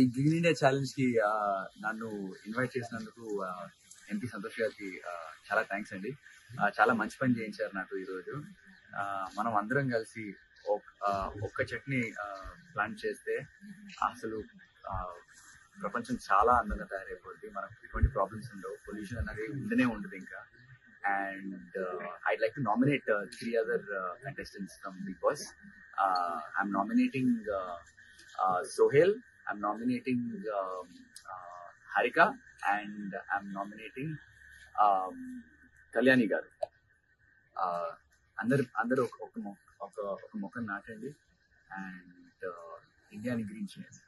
ఈ green India challenge కి నన్ను ఇన్వైట్ చేసినందుకు ఎంపీ సంతోష్ గారికి చాలా థ్యాంక్స్ అండి. చాలా మంచి పని చేయించారు నాకు ఈరోజు. మనం అందరం కలిసి ఒక్క చెట్ని ప్లాంట్ చేస్తే అసలు ప్రపంచం చాలా అందంగా తయారైపోద్ది. మనకు ఎటువంటి ప్రాబ్లమ్స్ ఉండవు, పొల్యూషన్ అనేది ఉండనే ఉంటుంది ఇంకా. And I'd like to nominate 3 other contestants from Bigg Boss. I'm nominating Sohail, I'm nominating Harika, and I'm nominating Kalyani garu. అందరూ ఒక మొక్కను నాటండి అండ్ ఇండియాని గ్రీన్ చేయండి.